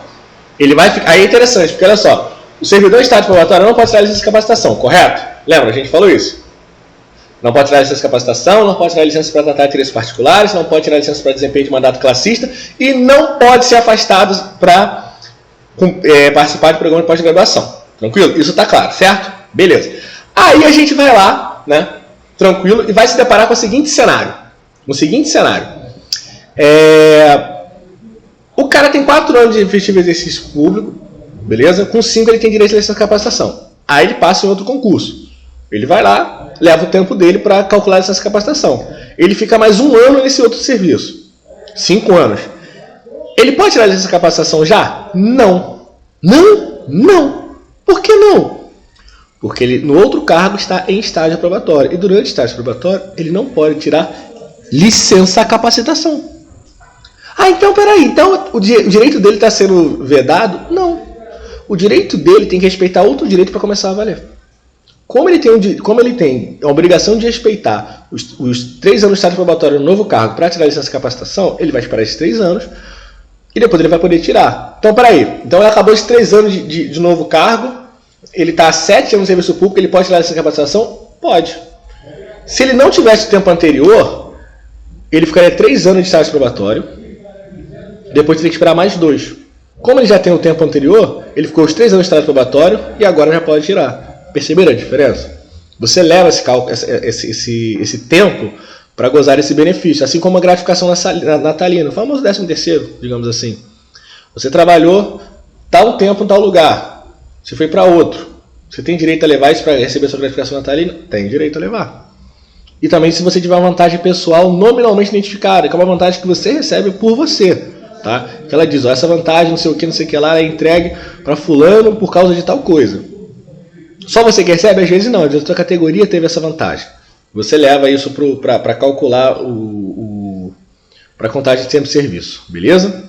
Ele vai ficar. Aí é interessante, porque olha só, o servidor de estágio probatório não pode tirar licença de capacitação, correto? Lembra, a gente falou isso? Não pode tirar licença de capacitação, não pode tirar licença para tratar interesses particulares, não pode tirar licença para desempenho de mandato classista e não pode ser afastado para participar de programa de pós-graduação. Tranquilo? Isso está claro, certo? Beleza. Aí a gente vai lá, né, tranquilo, e vai se deparar com o seguinte cenário. O cara tem 4 anos de efetivo exercício público, beleza? Com 5 ele tem direito a licença de capacitação. Aí ele passa em outro concurso. Ele vai lá, leva o tempo dele para calcular essa capacitação. Ele fica mais 1 ano nesse outro serviço. 5 anos. Ele pode tirar a licença de capacitação já? Não. Não. Por que não? Porque ele, no outro cargo, está em estágio probatório. E durante o estágio probatório, ele não pode tirar licença capacitação. Ah, então peraí. Então o direito dele está sendo vedado? Não. O direito dele tem que respeitar outro direito para começar a valer. Como ele tem a obrigação de respeitar os 3 anos de estágio probatório no novo cargo para tirar a licença capacitação, ele vai esperar esses 3 anos e depois ele vai poder tirar. Então peraí. Então ele acabou esses 3 anos de novo cargo. Ele está há 7 anos no serviço público, ele pode tirar essa capacitação? Pode. Se ele não tivesse o tempo anterior, ele ficaria 3 anos de estágio probatório, depois teria que esperar mais 2. Como ele já tem o tempo anterior, ele ficou os 3 anos de estágio probatório e agora já pode tirar. Perceberam a diferença? Você leva esse tempo para gozar esse benefício, assim como a gratificação natalina, o famoso 13º, digamos assim. Você trabalhou tal tempo em tal lugar. Você foi para outro. Você tem direito a levar isso para receber sua gratificação natalina? Tem direito a levar. E também se você tiver uma vantagem pessoal nominalmente identificada, que é uma vantagem que você recebe por você. Tá? Que ela diz, ó, essa vantagem, não sei o que lá, é entregue para fulano por causa de tal coisa. Só você que recebe? Às vezes não. Às vezes a sua categoria teve essa vantagem. você leva isso para calcular para contagem de tempo de serviço, beleza?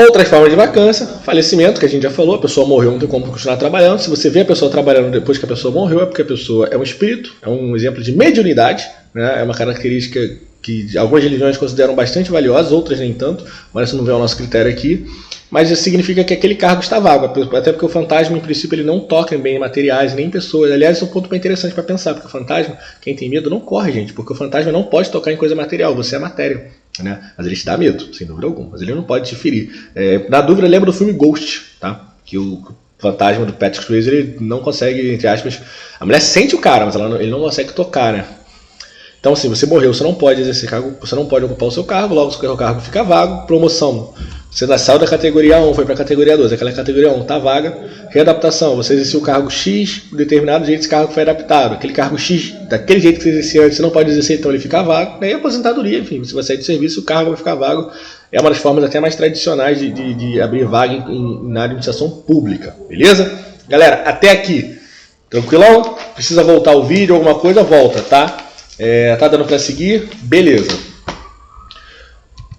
Outras formas de vacância, falecimento, que a gente já falou, a pessoa morreu, não tem como continuar trabalhando. Se você vê a pessoa trabalhando depois que a pessoa morreu, é porque a pessoa é um espírito, é um exemplo de mediunidade, né? É uma característica que algumas religiões consideram bastante valiosa, outras nem tanto, mas isso não vê o nosso critério aqui. Mas isso significa que aquele cargo está vago, até porque o fantasma, em princípio, ele não toca em bem em materiais, nem em pessoas. Aliás, esse é um ponto bem interessante para pensar, porque o fantasma, quem tem medo, não corre, gente, porque o fantasma não pode tocar em coisa material, você é matéria. Né? Mas ele te dá medo, sem dúvida alguma, mas ele não pode te ferir. Na dúvida, lembra do filme Ghost, tá? Que o fantasma do Patrick Swayze, ele não consegue, entre aspas, a mulher sente o cara, mas ele não consegue tocar, né? Então, assim, você morreu, você não pode exercer cargo, você não pode ocupar o seu cargo, logo o seu cargo fica vago. Promoção, você saiu da categoria 1, foi para a categoria 2, aquela categoria 1 está vaga. Readaptação, você exerceu o cargo X, de determinado jeito esse cargo foi adaptado. Aquele cargo X, daquele jeito que você exercia antes, você não pode exercer, então ele fica vago. Daí aposentadoria, enfim, você vai sair do serviço, o cargo vai ficar vago. É uma das formas até mais tradicionais de abrir vaga na administração pública, beleza? Galera, até aqui, tranquilão? Precisa voltar o vídeo, alguma coisa, volta, tá? Tá dando para seguir? Beleza.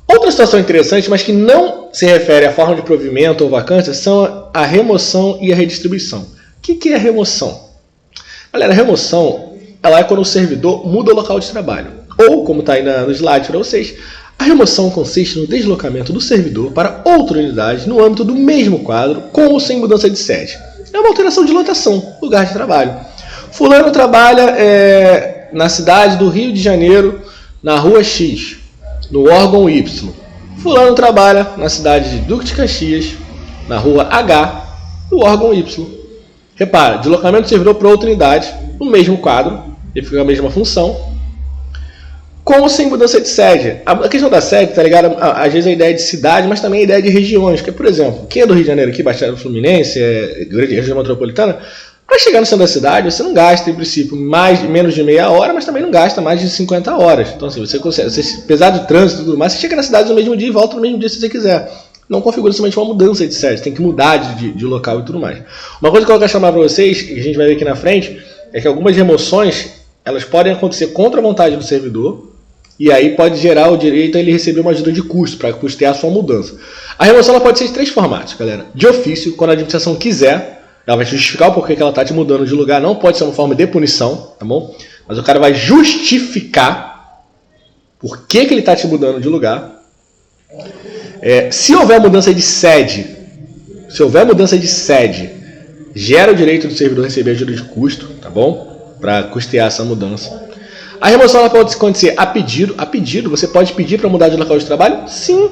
Outra situação interessante, mas que não se refere à forma de provimento ou vacância, são a remoção e a redistribuição. O que é a remoção? Galera, a remoção ela é quando o servidor muda o local de trabalho. Ou, como está aí no slide para vocês, a remoção consiste no deslocamento do servidor para outra unidade no âmbito do mesmo quadro, com ou sem mudança de sede. É uma alteração de lotação, lugar de trabalho. Fulano trabalha na cidade do Rio de Janeiro, na rua X, no órgão Y. Fulano trabalha na cidade de Duque de Caxias, na rua H, no órgão Y. Repara, deslocamento do servidor para outra unidade, no mesmo quadro, ele fica a mesma função, com ou sem mudança de sede. A questão da sede está ligada, às vezes, à ideia de cidade, mas também à ideia de regiões. Que, por exemplo, quem é do Rio de Janeiro aqui, Baixada Fluminense, grande região metropolitana, para chegar no centro da cidade, você não gasta, em princípio, menos de meia hora, mas também não gasta mais de 50 horas. Então, assim, você consegue, apesar do trânsito e tudo mais, você chega na cidade no mesmo dia e volta no mesmo dia se você quiser. Não configura somente uma mudança de sede, tem que mudar de local e tudo mais. Uma coisa que eu quero chamar para vocês, que a gente vai ver aqui na frente, é que algumas remoções, elas podem acontecer contra a vontade do servidor, e aí pode gerar o direito a ele receber uma ajuda de custo, para custear a sua mudança. A remoção ela pode ser de 3 formatos, galera. De ofício, quando a administração quiser, ela vai justificar o porquê que ela está te mudando de lugar, não pode ser uma forma de punição, tá bom? Mas o cara vai justificar por que ele está te mudando de lugar. Se houver mudança de sede, gera o direito do servidor receber ajuda de custo, tá bom? Para custear essa mudança. A remoção ela pode acontecer a pedido. A pedido, você pode pedir para mudar de local de trabalho? Sim.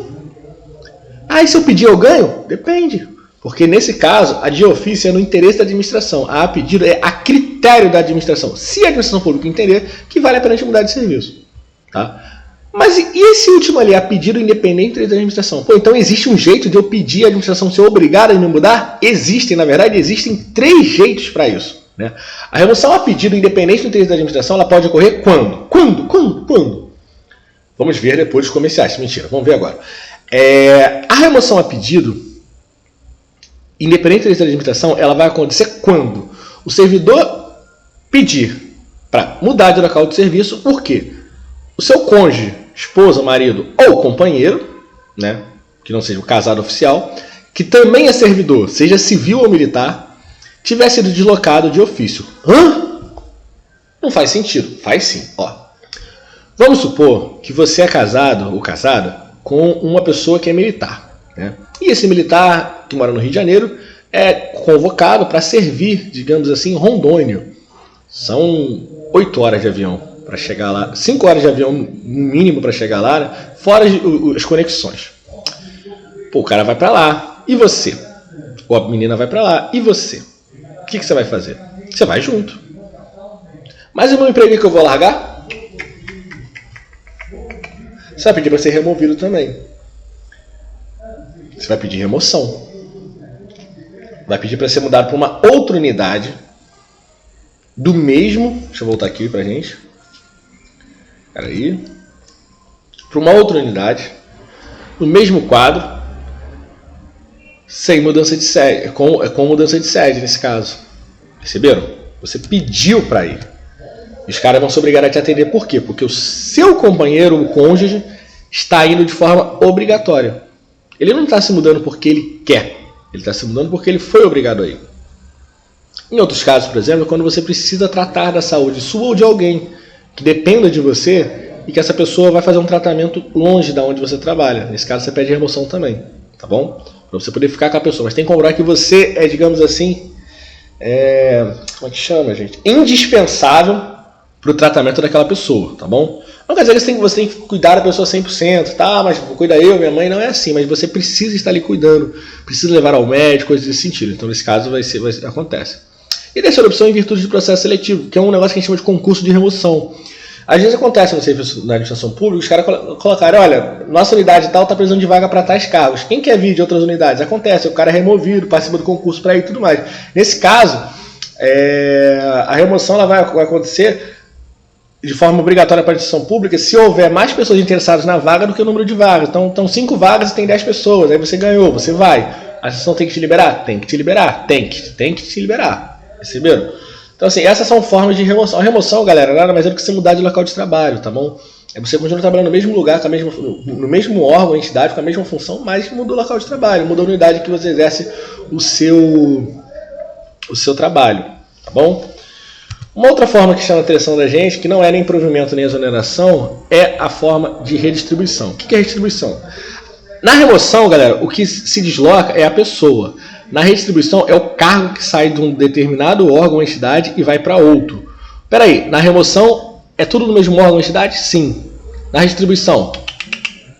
E se eu pedir eu ganho? Depende. Porque nesse caso, a de ofício é no interesse da administração. A pedido é a critério da administração. Se a administração pública entender que vale a pena mudar de serviço. Tá? Mas e esse último ali, a pedido independente da administração? Então existe um jeito de eu pedir a administração ser obrigada a me mudar? Na verdade, existem 3 jeitos para isso. Né? A remoção a pedido independente do interesse da administração, ela pode ocorrer quando? Quando? Vamos ver depois dos comerciais. Mentira, vamos ver agora. A remoção a pedido, independente do interesse da administração, ela vai acontecer quando o servidor pedir para mudar de local de serviço, por quê? O seu cônjuge, esposa, marido ou companheiro, né, que não seja o casado oficial, que também é servidor, seja civil ou militar, tiver sido deslocado de ofício. Não faz sentido. Faz sim. Vamos supor que você é casado ou casada com uma pessoa que é militar. Né? E esse militar que mora no Rio de Janeiro é convocado para servir, digamos assim, em Rondônia. São 8 horas de avião para chegar lá, 5 horas de avião no mínimo para chegar lá, né? Fora as conexões. O cara vai para lá. E você? Ou a menina vai para lá. E você? O que você vai fazer? Você vai junto. Mas o meu emprego que eu vou largar? Você vai pedir para ser removido também. Você vai pedir remoção. Vai pedir para ser mudado para uma outra unidade do mesmo... Deixa eu voltar aqui para a gente. Espera aí. Para uma outra unidade no mesmo quadro, sem mudança de sede, com mudança de sede nesse caso. Perceberam? Você pediu para ir. Os caras vão se obrigar a te atender. Por quê? Porque o seu companheiro, o cônjuge, está indo de forma obrigatória. Ele não está se mudando porque ele quer. Ele está se mudando porque ele foi obrigado a ir. Em outros casos, por exemplo, quando você precisa tratar da saúde sua ou de alguém que dependa de você e que essa pessoa vai fazer um tratamento longe da onde você trabalha. Nesse caso, você pede remoção também, tá bom? Para você poder ficar com a pessoa. Mas tem que comprovar que você é, digamos assim, como é que chama, gente? Indispensável para o tratamento daquela pessoa, tá bom? Não quer dizer que você tem que cuidar da pessoa 100%, tá? Mas cuida eu, minha mãe, não é assim. Mas você precisa estar ali cuidando, precisa levar ao médico, coisas desse sentido. Então, nesse caso, acontece. E terceira opção, em virtude de processo seletivo, que é um negócio que a gente chama de concurso de remoção. Às vezes acontece no serviço na administração pública, os caras colocaram, olha, nossa unidade tal está precisando de vaga para tais cargos. Quem quer vir de outras unidades? Acontece, o cara é removido, participa do concurso para ir e tudo mais. Nesse caso, a remoção ela vai acontecer de forma obrigatória para a administração pública se houver mais pessoas interessadas na vaga do que o número de vagas. Então 5 vagas e tem 10 pessoas, aí você ganhou, você vai. A administração tem que te liberar? Tem que te liberar. Tem que te liberar. Perceberam? Então, assim, essas são formas de remoção. A remoção, galera, nada mais é do que você mudar de local de trabalho, tá bom? Você continua trabalhando no mesmo lugar, no mesmo órgão, entidade, com a mesma função, mas mudou o local de trabalho, mudou a unidade que você exerce o seu trabalho, tá bom? Uma outra forma que chama a atenção da gente, que não é nem provimento nem exoneração, é a forma de redistribuição. O que é redistribuição? Na remoção, galera, o que se desloca é a pessoa. Na redistribuição é o cargo que sai de um determinado órgão ou entidade e vai para outro. Peraí, na remoção é tudo no mesmo órgão ou entidade? Sim. Na redistribuição,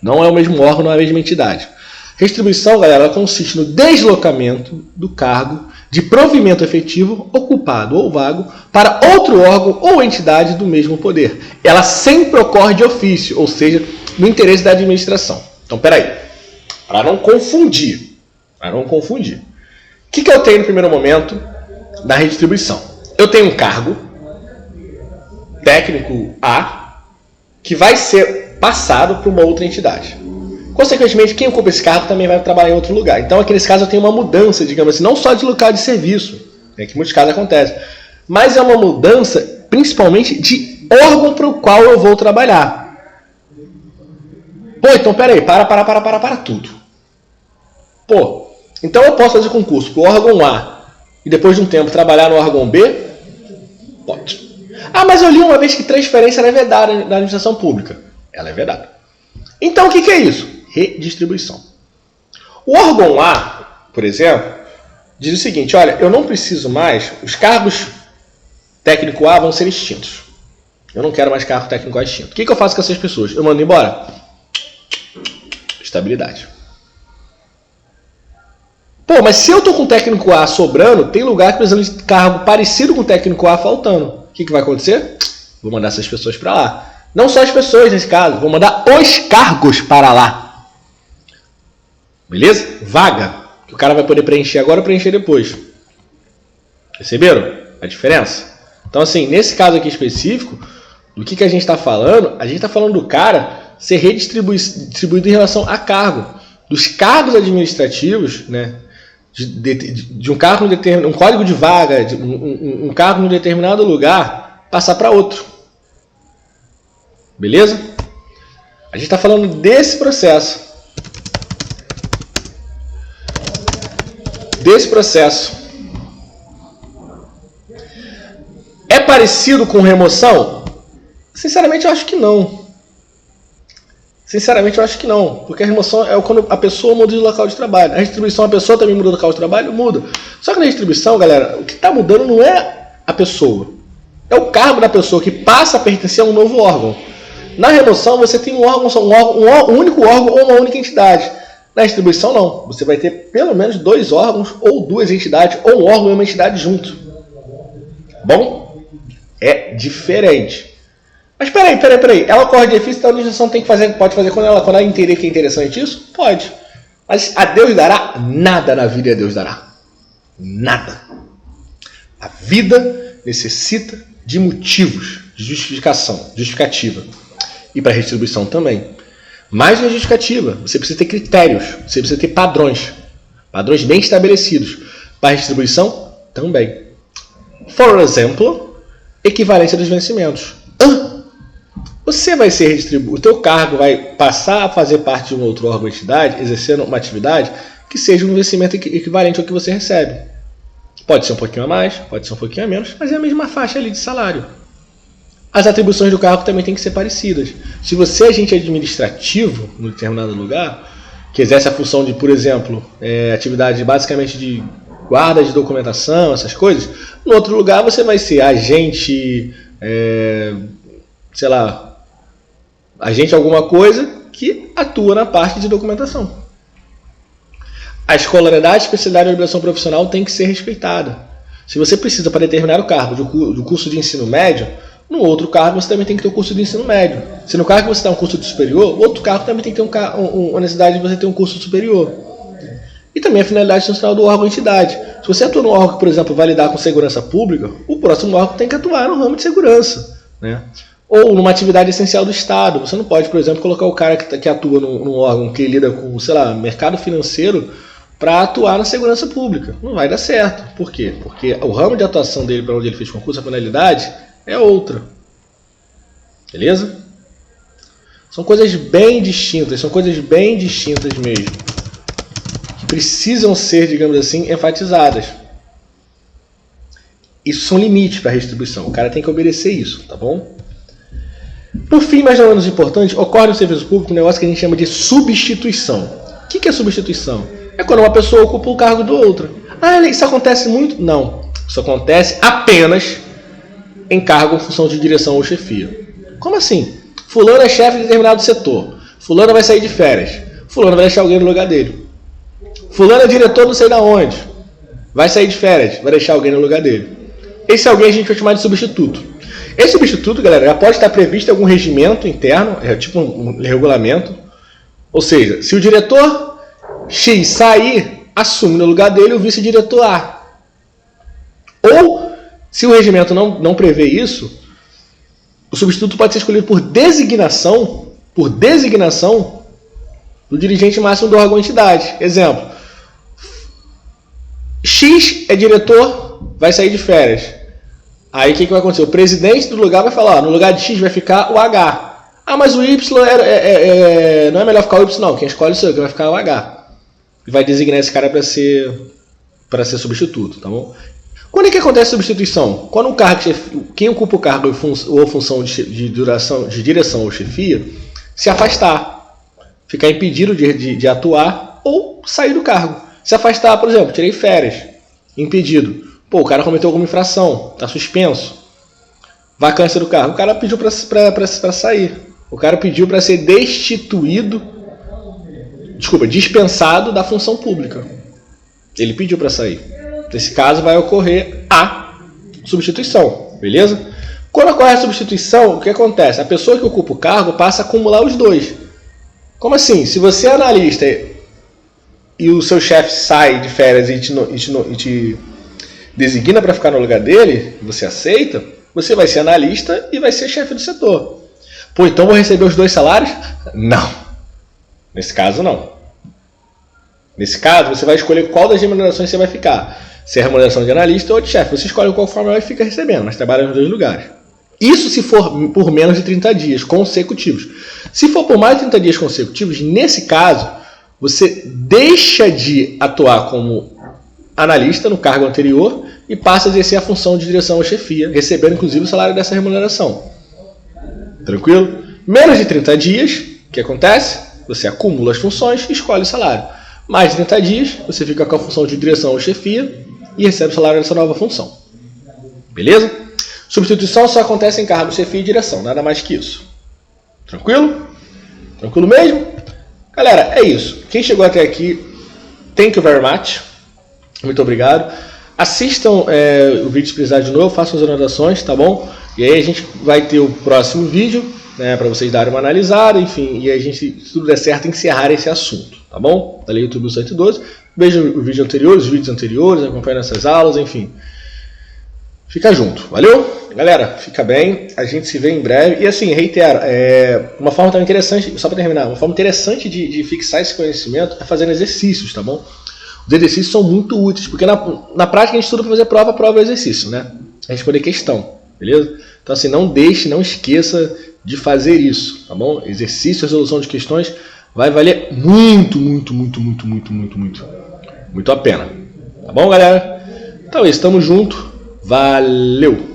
não é o mesmo órgão, não é a mesma entidade. Redistribuição, galera, ela consiste no deslocamento do cargo de provimento efetivo, ocupado ou vago, para outro órgão ou entidade do mesmo poder. Ela sempre ocorre de ofício, ou seja, no interesse da administração. Então, peraí, para não confundir. O que eu tenho no primeiro momento na redistribuição? Eu tenho um cargo técnico A que vai ser passado para uma outra entidade. Consequentemente, quem ocupa esse cargo também vai trabalhar em outro lugar. Então, aqui nesse caso, eu tenho uma mudança, digamos assim, não só de local de serviço, que em muitos casos acontece, mas é uma mudança principalmente de órgão para o qual eu vou trabalhar. Pô, então peraí, para tudo. Pô, então eu posso fazer concurso para o órgão A e depois de um tempo trabalhar no órgão B? Pode. Ah, mas eu li uma vez que transferência ela é vedada na administração pública. Ela é vedada. Então o que é isso? Redistribuição. O órgão A, por exemplo, diz o seguinte, olha, eu não preciso mais, os cargos técnico A vão ser extintos. Eu não quero mais cargo técnico A extinto. O que eu faço com essas pessoas? Eu mando embora? Estabilidade. Pô, mas se eu tô com o técnico A sobrando, tem lugar que precisa de cargo parecido com o técnico A faltando. O que vai acontecer? Vou mandar essas pessoas para lá. Não só as pessoas nesse caso, vou mandar os cargos para lá. Beleza? Vaga. Que o cara vai poder preencher agora ou preencher depois. Perceberam a diferença? Então, assim, nesse caso aqui específico, do que a gente está falando? A gente está falando do cara ser redistribuído em relação a cargo. Dos cargos administrativos, né? De um cargo um código de vaga, um cargo em um determinado lugar, passar para outro. Beleza? A gente está falando desse processo. É parecido com remoção? Sinceramente, eu acho que não. Porque a remoção é quando a pessoa muda de local de trabalho. A redistribuição, a pessoa também muda de local de trabalho? Muda. Só que na redistribuição, galera, o que está mudando não é a pessoa. É o cargo da pessoa que passa a pertencer a um novo órgão. Na remoção, você tem um único órgão ou uma única entidade. Na distribuição, não. Você vai ter pelo menos 2 órgãos ou 2 entidades, ou um órgão e uma entidade junto. Bom? É diferente. Mas peraí. Ela ocorre de ofício, então a administração pode fazer quando ela entender que é interessante isso? Pode. Mas a Deus dará? Nada na vida a Deus dará. Nada. A vida necessita de motivos, de justificativa. E para a redistribuição também. Mais na justificativa, você precisa ter critérios, você precisa ter padrões bem estabelecidos. Para a redistribuição, também. For example, equivalência dos vencimentos. Você vai ser redistribuído, o teu cargo vai passar a fazer parte de um outro órgão ou entidade, exercendo uma atividade que seja um vencimento equivalente ao que você recebe. Pode ser um pouquinho a mais, pode ser um pouquinho a menos, mas é a mesma faixa ali de salário. As atribuições do cargo também têm que ser parecidas. Se você é agente administrativo, em determinado lugar, que exerce a função de, por exemplo, atividade basicamente de guarda de documentação, essas coisas, no outro lugar você vai ser agente, sei lá, agente alguma coisa que atua na parte de documentação. A escolaridade, especialidade e obrigação profissional tem que ser respeitada. Se você precisa para determinar o cargo do curso de ensino médio, no outro cargo você também tem que ter o curso de ensino médio. Se no cargo você tem um curso de superior, o outro cargo também tem que ter uma necessidade de você ter um curso superior. E também a finalidade institucional do órgão ou entidade. Se você atua no órgão que, por exemplo, vai lidar com segurança pública, o próximo órgão tem que atuar no ramo de segurança, né? Ou numa atividade essencial do Estado. Você não pode, por exemplo, colocar o cara que atua num órgão que lida com, sei lá, mercado financeiro para atuar na segurança pública. Não vai dar certo. Por quê? Porque o ramo de atuação dele, para onde ele fez concurso, a finalidade é outra. Beleza? São coisas bem distintas, mesmo. Que precisam ser, digamos assim, enfatizadas. Isso são limites para a redistribuição. O cara tem que obedecer isso, tá bom? Por fim, mas não menos importante, ocorre no serviço público um negócio que a gente chama de substituição. O que é substituição? É quando uma pessoa ocupa o cargo de outra. Isso acontece muito? Não. Isso acontece apenas em cargo em função de direção ou chefia. Como assim? Fulano é chefe de determinado setor. Fulano vai sair de férias. Fulano vai deixar alguém no lugar dele. Fulano é diretor não sei da onde. Vai sair de férias. Vai deixar alguém no lugar dele. Esse alguém a gente vai chamar de substituto. Esse substituto, galera, já pode estar previsto em algum regimento interno, tipo um regulamento. Ou seja, se o diretor X sair, assume no lugar dele o vice-diretor A. Ou, se o regimento não prevê isso, o substituto pode ser escolhido por designação do dirigente máximo do órgão ou entidade. Exemplo, X é diretor, vai sair de férias. Aí o que vai acontecer? O presidente do lugar vai falar, no lugar de X vai ficar o H. Mas o Y não é melhor ficar o Y não, quem escolhe sou eu, que vai ficar o H. E vai designar esse cara para ser substituto, tá bom? Quando é que acontece a substituição? Quando quem ocupa o cargo ou função de direção ou chefia se afastar, ficar impedido de atuar ou sair do cargo. Se afastar, por exemplo, tirei férias, impedido. O cara cometeu alguma infração, está suspenso. Vacância do cargo. O cara pediu para sair. O cara pediu para ser dispensado da função pública. Ele pediu para sair. Nesse caso vai ocorrer a substituição, beleza? Quando ocorre a substituição, o que acontece? A pessoa que ocupa o cargo passa a acumular os dois. Como assim? Se você é analista e o seu chefe sai de férias e te designa para ficar no lugar dele, você aceita, você vai ser analista e vai ser chefe do setor. Então vou receber os dois salários? Não. Nesse caso, não. Nesse caso, você vai escolher qual das remunerações você vai ficar. Se é a remuneração de analista ou de chefe. Você escolhe qual forma vai ficar recebendo, mas trabalha nos dois lugares. Isso se for por menos de 30 dias consecutivos. Se for por mais de 30 dias consecutivos, nesse caso, você deixa de atuar como analista no cargo anterior e passa a exercer a função de direção ou chefia, recebendo inclusive o salário dessa remuneração. Tranquilo? Menos de 30 dias, o que acontece? Você acumula as funções e escolhe o salário. Mais de 30 dias, você fica com a função de direção ou chefia e recebe o salário dessa nova função. Beleza? Substituição só acontece em cargo, chefia e direção, nada mais que isso. Tranquilo? Tranquilo mesmo? Galera, é isso. Quem chegou até aqui, thank you very much. Muito obrigado. Assistam o vídeo se precisar de novo, façam as anotações, tá bom? E aí a gente vai ter o próximo vídeo, né, para vocês darem uma analisada, enfim, e a gente, se tudo der certo, encerrar esse assunto, tá bom? Da Lei 8.112. Vejam o vídeo anterior, os vídeos anteriores, acompanhem essas aulas, enfim. Fica junto, valeu? Galera, fica bem, a gente se vê em breve. E assim, reitero, uma forma também interessante, só para terminar, uma forma interessante de fixar esse conhecimento é fazendo exercícios, tá bom? Os exercícios são muito úteis, porque na prática a gente estuda para fazer prova e exercício, né? responder questão, beleza? Então assim, não deixe, não esqueça de fazer isso, tá bom? Exercício, resolução de questões vai valer muito a pena, tá bom, galera? Então é isso, tamo junto, valeu!